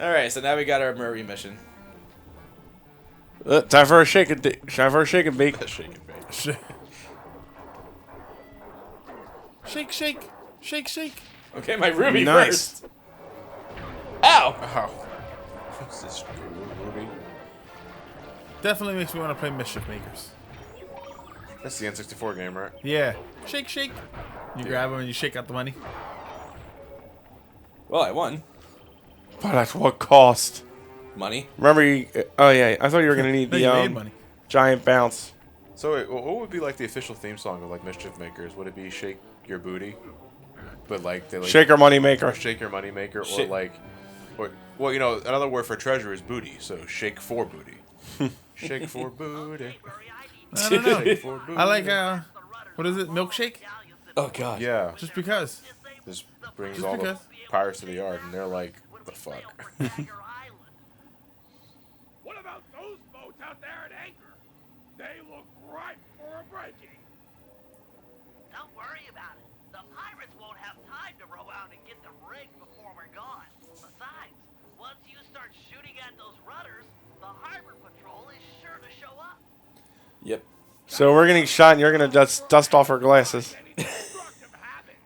All right, so now we got our Murray mission. Time for a shake and bake. Shake and bake. Shake, shake, shake, shake. Okay, my Ruby Nice. first. Ow! Ow. What's this? Ruby? Definitely makes me want to play Mischief Makers. That's the N64 game, right? Yeah. Shake, shake. You grab them and you shake out the money. Well, I won. But at what cost? Money. Remember you... Oh, yeah. I thought you were going to need No, the you made money. giant bounce. So wait, what would be like the official theme song of like Mischief Makers? Would it be "Shake Your Booty"? But like they like Shake our money maker. or "Shake Your Money Maker" or like, or well, you know, another word for treasure is booty. So "Shake for Booty." Shake for booty. I don't know. Shake for booty. I like, what is it? Milkshake? Oh God. Yeah, Just because. this brings Just all because. the pirates to the yard, and they're like, "What the fuck?" What about those boats out there at anchor? They look ripe for a breaking. Don't worry about it. The pirates won't have time to row out and get them rigged before we're gone. Besides, once you start shooting at those rudders, the harbor patrol is sure to show up. Yep. So we're getting shot and you're going to dust off our glasses. Destructive habits.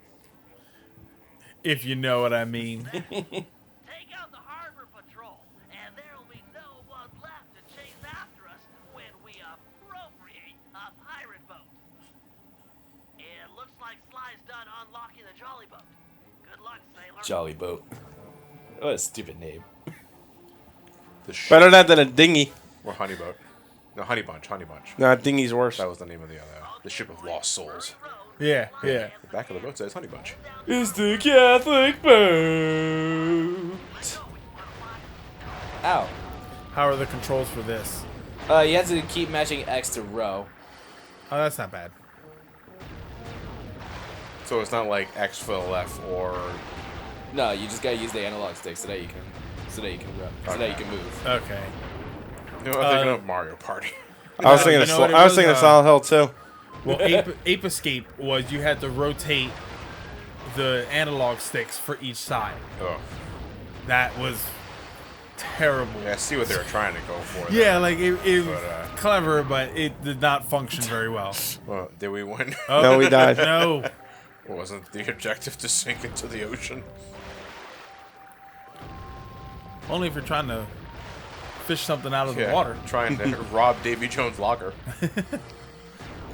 If you know what I mean. Take out the harbor patrol, and there'll be no one left to chase after us when we appropriate a pirate boat. It looks like Sly's done unlocking the jolly boat. Good luck, sailor. Jolly boat. What a stupid name. The ship Better that than a dinghy. or honey boat. No, honey bunch. Honey bunch. Nah, dinghy's worse. That was the name of the ship of lost souls. Yeah, yeah. The back of the boat says honey bunch. It's the Catholic boat. Ow. How are the controls for this? You have to keep matching X to row. Oh, that's not bad. So it's not like X for the left or No, you just gotta use the analog stick so that you can row, so that you can move. Okay. you know, I'm thinking of Mario Party. I was No, thinking you of know what it I was was, thinking of Silent Hill too. Well, Ape Escape was you had to rotate the analog sticks for each side. Oh, That was terrible. yeah. I see what they were trying to go for. Yeah, like it was But, clever, but it did not function very well. Well, did we win? Oh, No, we died. No. Wasn't the objective to sink into the ocean? Only if you're trying to fish something out of the water. Trying to rob Davy Jones' locker.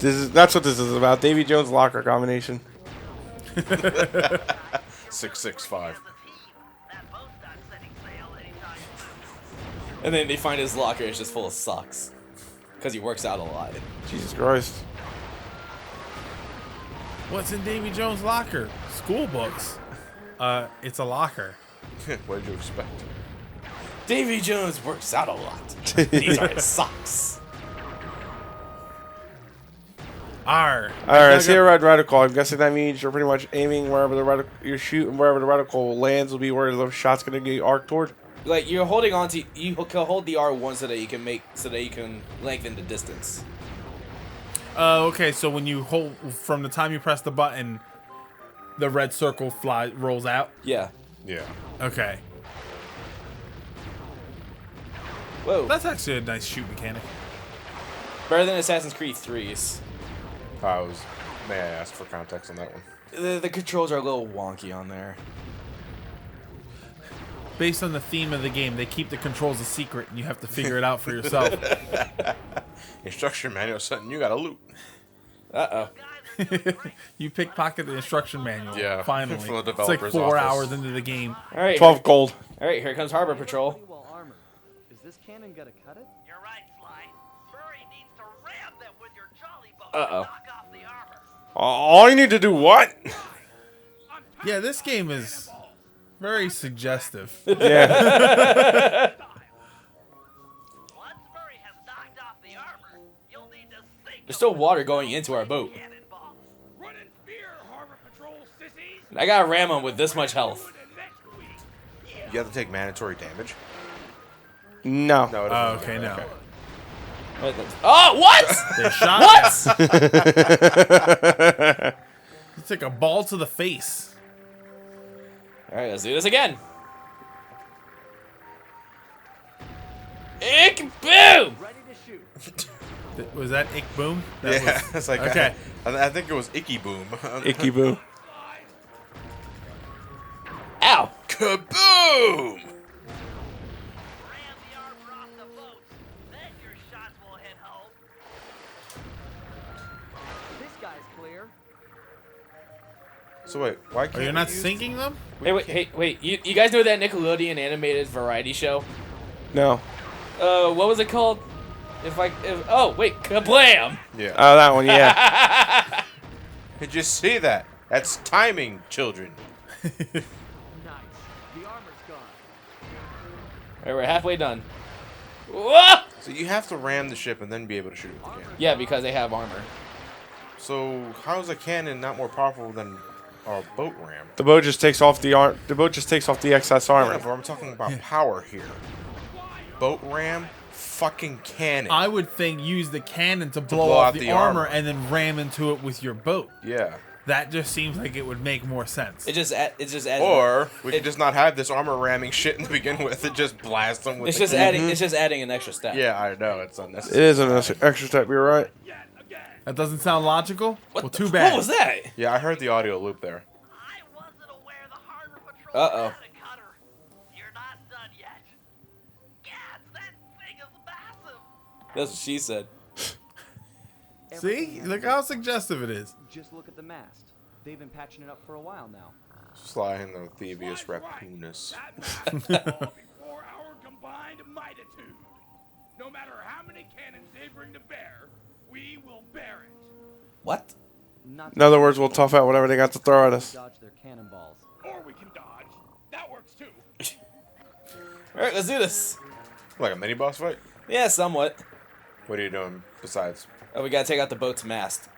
That's what this is about. Davy Jones locker combination. 665. That boat's not setting sail anytime soon. And then they find his locker is just full of socks. Because he works out a lot. Jesus Christ. What's in Davy Jones' locker? School books. It's a locker. What did you expect? Davy Jones works out a lot. These are his socks. R. Alright, I see a red reticle. I'm guessing that means you're pretty much aiming wherever the reticle, you're shooting wherever the reticle lands will be where the shot's gonna get arced toward. Like you're holding on to, you can hold the R1 so that you can lengthen the distance. Okay, so when you hold, from the time you press the button, the red circle rolls out. Yeah. Yeah. Okay. Whoa. That's actually a nice shoot mechanic. Better than Assassin's Creed 3's. May I ask for context on that one? The controls are a little wonky on there. Based on the theme of the game, they keep the controls a secret, and you have to figure it out for yourself. Instruction manual something you gotta loot. Uh-oh. You pickpocket the instruction manual. Yeah, Finally. from the It's like developer's 4 office. hours into the game. All right. 12 gold. All right, here comes Harbor Patrol. Well armored. Is this cannon gonna cut it? You're right, Sly. Murray needs to ram them with your jolly boat Uh-oh. to knock off the armor. All you need to do what? Yeah, this game is very suggestive. Yeah. Once Murray has knocked off the armor, you'll need to sink There's still water going into our boat. cannonball. Run in fear, Harbor Patrol sissies. I gotta ram him with this much health. And next week. You have to take mandatory damage. No. No. It Oh, doesn't. okay, no. Oh, what? They shot What? It's like a ball to the face. All right, let's do this again. Ick boom! Ready to shoot. Was that Ick Boom? That Yeah, was- it's like okay. I think it was Icky Boom. Icky boo. Ow! Kaboom! Ram the armor off the boats. Then your shots will hit home. This guy's clear. So wait, why Oh, can't you're not we use- sinking them? Hey, wait. You guys know that Nickelodeon animated variety show? No. What was it called? Oh, wait, Kablam! Yeah. Oh, that one, yeah. Did you see that? That's timing, children. Nice. The armor's gone. Alright, we're halfway done. Whoa! So you have to ram the ship and then be able to shoot it with the cannon. Yeah, because they have armor. So how is a cannon not more powerful than a boat ram? The boat just takes off the excess armor. Yeah, but I'm talking about power here. Boat ram, fucking cannon. I would think use the cannon to blow off out the the armor armor. and then ram into it with your boat. Yeah. That just seems like it would make more sense. It just adds. Or we could just not have this armor ramming shit to begin with. It just blasts them with It's the just cannon. adding. It's just adding an extra step. Yeah, I know. It's It unnecessary. is an extra step, you're right. Yet again. That doesn't sound logical? What Well, the- too bad. What was that? Yeah, I heard the audio loop there. I wasn't aware the harbor patrol Uh-oh. had a cutter. You're not done yet. Gad, that thing is massive. That's what she said. See? Look how suggestive it is. Just look at the mast. They've been patching it up for a while now. Sly and the Thievius Sly's right. Raccoonus. That must fall before our combined mititude. No matter how many cannons they bring to bear, we will bear it. What? Not In other words, we'll tough out whatever they got to throw at us. dodge their cannonballs. Or we can dodge. That works too. Alright, let's do this. Like a mini boss fight? Yeah, somewhat. What are you doing besides? Oh, we gotta take out the boat's mast.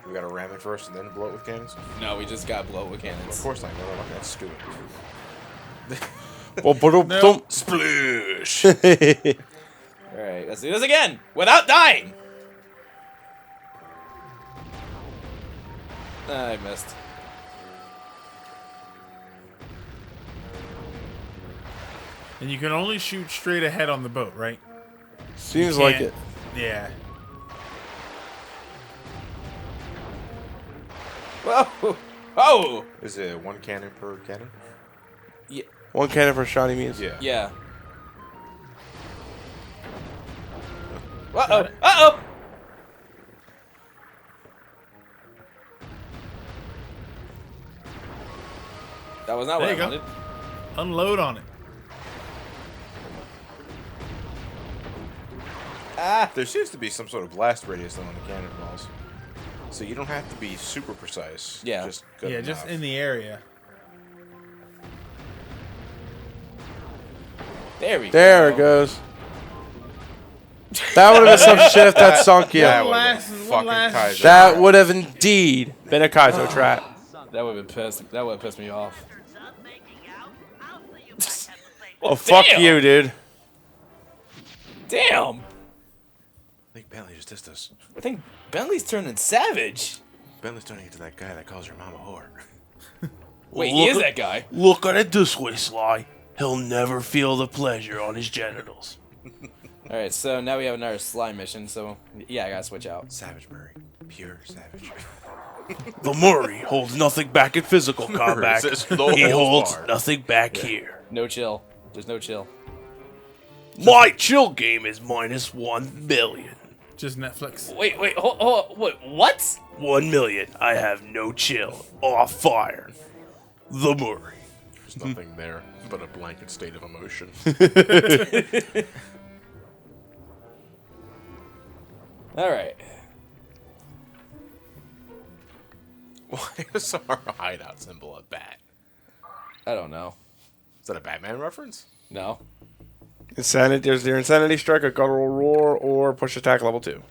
We gotta ram it first and then blow it with cannons? No, we just gotta blow it with Of cannons. course not. No, that's stupid. Well, boom. Sploosh! Alright, let's do this again! Without dying! I missed. And you can only shoot straight ahead on the boat, right? Seems You like can't- it. Yeah. Whoa! Oh! Is it one cannon per cannon? Yeah. One cannon for shot, he means. Yeah. Yeah. Uh-oh! Uh-oh! That was not what There I you go. wanted. Unload on it. Ah! There seems to be some sort of blast radius though on the cannonballs. So you don't have to be super precise. Yeah. Just good Yeah, enough. just in the area. There we go. There it goes. That would have been some shit if that sunk you. That One would've last- been one fucking last Kaiser. That would have indeed been a Kaizo trap. That would have been pissed. That would have pissed me off. After done making out, I'll see you back at the same Well, fuck damn. you, dude. Damn! I think Bentley just dissed us. I think Bentley's turning savage. Bentley's turning into that guy that calls your mom a whore. Wait, he is that guy. Look at it this way, Sly. He'll never feel the pleasure on his genitals. Alright, so now we have another slime mission, so yeah, I gotta switch out. Savage Murray. Pure savage. The Murray holds nothing back in physical combat. Says no He holds holds barred. nothing back here. No chill. There's no chill. My chill game is minus 1 million. Just Netflix. Wait, hold, wait, what? 1 million. I have no chill. Off fire. The Murray. There's nothing there but a blanket state of emotion. Alright. Why is our hideout symbol a bat? I don't know. Is that a Batman reference? No. Insanity. There's your insanity strike, a guttural roar, or push attack level 2.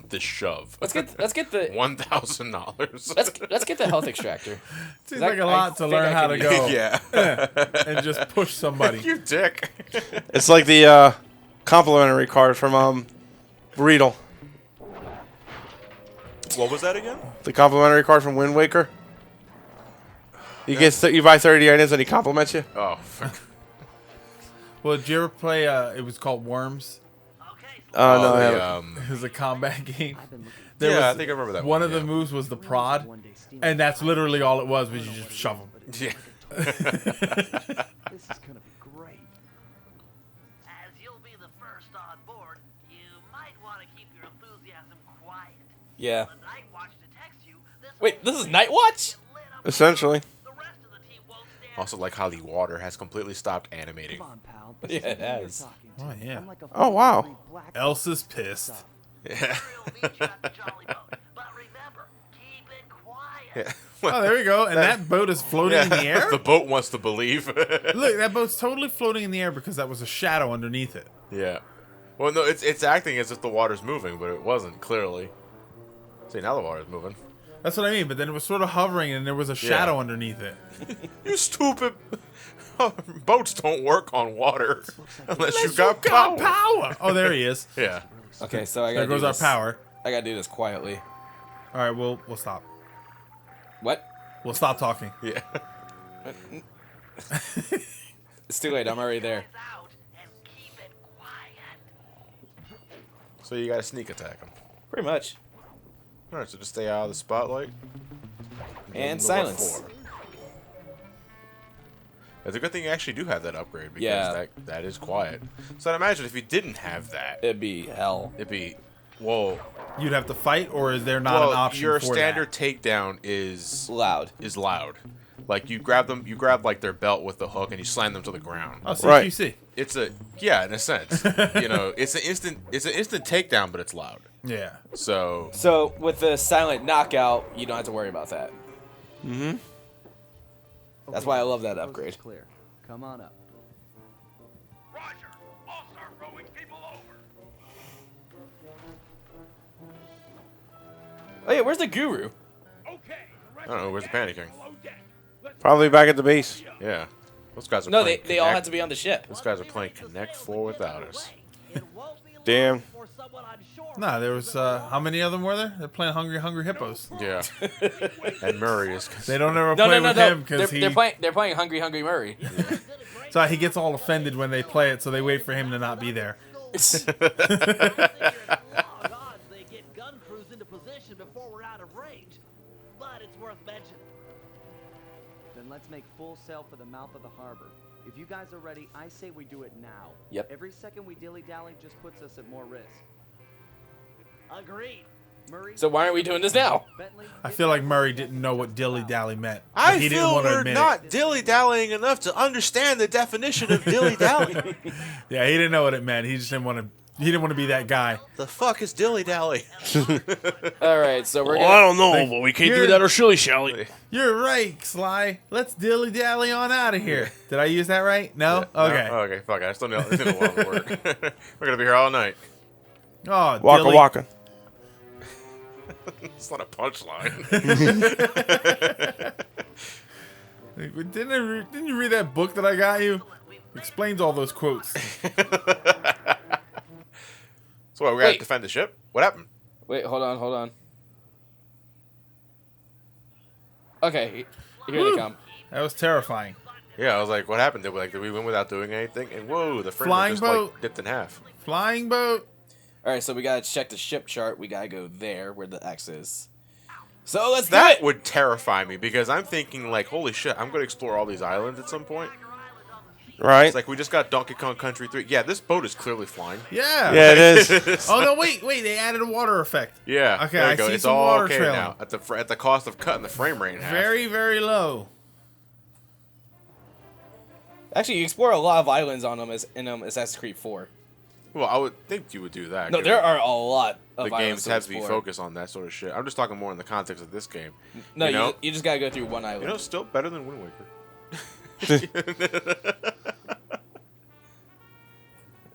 The shove. Let's get the $1,000. let's get the health extractor. Seems That- like a I lot to think learn I how can to use- go Yeah. and just push somebody. You dick. It's like the complimentary card from Breedle. What was that again? The complimentary card from Wind Waker. You you buy 30 items and he compliments you. Oh, fuck. Well, did you ever play? It was called Worms. Oh, no, I the, haven't. It was a combat game. I've been looking There yeah, I was- think I remember that One one. of the moves was the prod, and that's literally all it was you just shove them. Yeah. This is gonna be great. As you'll be the first on board, you might want to keep your enthusiasm quiet. Yeah. The Night Watch detects you. Wait, this is Night Watch? lit up. Essentially. The rest of the team won't stand. Also, like how the water has completely stopped animating. Come on, pal. Yeah, This it is me you're has. talking Oh, to. yeah. I'm like a Oh, wow. fucking black Elsa's pissed. Yeah. We'll meet you at the Jolly Boat. But remember, keep it quiet. Yeah. Oh, there we go. And that boat is floating in the air? The boat wants to believe. Look, that boat's totally floating in the air because that was a shadow underneath it. Yeah. Well, no, it's acting as if the water's moving, but it wasn't, clearly. See, now the water's moving. That's what I mean, but then it was sort of hovering and there was a shadow underneath it. You stupid. Boats don't work on water unless you got Got power. power! Oh, there he is. Yeah. Okay, so I gotta There goes do our this. power. I gotta do this quietly. All right, we'll stop. What? We'll stop talking. Yeah. It's too late. I'm already there. Eyes out and keep it quiet. So you gotta sneak attack them. Pretty much. Alright, so just stay out of the spotlight. And Go to what silence. for. It's a good thing you actually do have that upgrade because Yeah. that is quiet. So I'd imagine if you didn't have that, It'd be hell. it'd be whoa. You'd have to fight, or is there not Well, an option your for standard that? takedown is Loud. loud. Like you grab like their belt with the hook and you slam them to the ground. Oh, Right. CQC. It's a in a sense. You know, it's an instant takedown, but it's loud. Yeah. So So with the silent knockout, you don't have to worry about that. Mm-hmm. That's why I love that Coast is upgrade. Clear. Come on up. Roger. I'll start rowing people over. Oh yeah, where's the guru? Okay. The rest I don't know, of where's the gang panicking? below deck. Let's Probably back at the base. yeah, those guys are No, they playing all Connect. had to be on the ship. Those guys are playing Connect 4 without us. It won't be long Damn. before someone on shore Nah, there was, how many of them were there? They're playing Hungry Hungry Hippos. Yeah, and Murray is. They don't ever No, play no, no, with no. him because They're playing Hungry Hungry Murray. so he gets all offended when they play it, so they wait for him to not be there. long odds they get gun crews into position before we're out of range. But it's worth mentioning. Then let's make full sail for the mouth of the harbor. If you guys are ready, I say we do it now. Yep. Every second we dilly-dally just puts us at more risk. Agreed. Murray. So why aren't we doing this now? Bentley, I feel like Murray didn't know what dilly dally meant. but I he didn't feel want to we're admit not dilly dallying enough to understand the definition of dilly dally. it. Yeah, he didn't know what it meant. He just didn't want to. He didn't want to be that guy. The fuck is dilly dally? All right, so we're Well, I gonna. don't know, but we can't do You're- that or shilly shally. You're right, Sly. Let's dilly dally on out of here. Did I use that right? No. Okay. No? Okay, fuck it. I still know it didn't want to work. We're gonna be here all night. Oh, Waka dilly. waka. It's not a punchline. Didn't you read that book that I got you? Explains all those quotes. So what, we gotta Wait. defend the ship? What happened? Wait, hold on. Okay, here they come. That was terrifying. Yeah, I was like, what happened? Did we win without doing anything? And whoa, the frame Flying just boat. like dipped in half. Flying boat. All right, so we gotta check the ship chart. We gotta go there where the X is. So let's do That it. would terrify me because I'm thinking like, holy shit, I'm gonna explore all these islands at some point. Right? It's like we just got Donkey Kong Country 3. Yeah, this boat is clearly flying. Yeah. Yeah, it is. Oh no! Wait. They added a water effect. Yeah. Okay, there you I go. see It's some all water okay trailing. now at the cost of cutting the frame rate in half. Very, very low. Actually, you explore a lot of islands on them as in Assassin's Creed 4. Well, I would think you would do that. No, given there are a lot of the islands games have to be explore. focused on that sort of shit. I'm just talking more in the context of this game. No, you know, you just gotta go through one island. you know, still better than Wind Waker.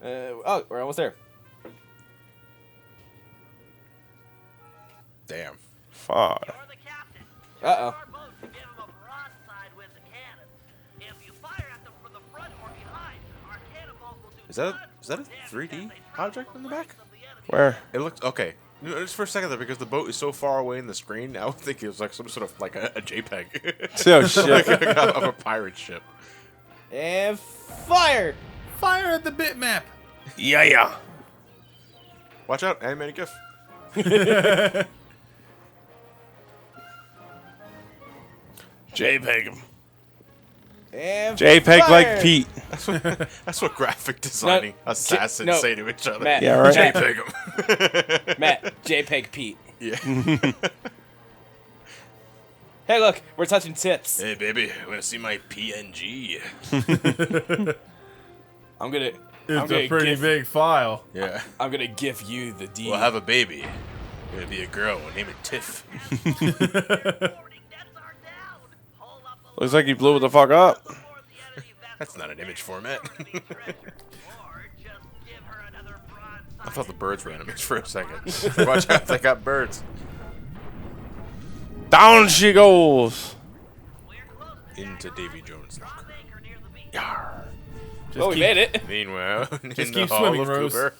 Oh, we're almost there. Damn. Fuck. You're the captain. Uh-oh. Our boat to give them a broadside with the cannon. If you fire at them from the front or behind, our cannonballs will do Is that tons a more 3D damage as they travel object in the the back? legs of the enemy. Where? It looks okay. No, just for a second there, because the boat is so far away in the screen, I would think it was like some sort of like a JPEG Oh, shit. of a pirate ship. And fire! Fire at the bitmap. Yeah. Watch out, animated GIF. JPEG him. And JPEG fire! like Pete. That's what graphic designing assassins no. say to each other. Matt, Yeah, right. JPEG him. Matt, JPEG Pete. Yeah. Hey, look, we're touching tips. Hey, baby, want to see my PNG? I'm gonna. It's a pretty big file. Yeah. I'm gonna give you the D. We'll have a baby. Gonna be a girl. We'll name it Tiff. Boarding nets are down. Hold up a Looks like you blew it the fuck up. before the enemy vessel That's not an image format. or just give her another broadside. I thought the birds were enemies for a second. Watch out, they got birds. Down she goes. We're close to Into Davy Jones' locker. anchor near the beach. Yarr. Oh, we made it. Meanwhile, in the keep hall swimming, with Rose. Cooper.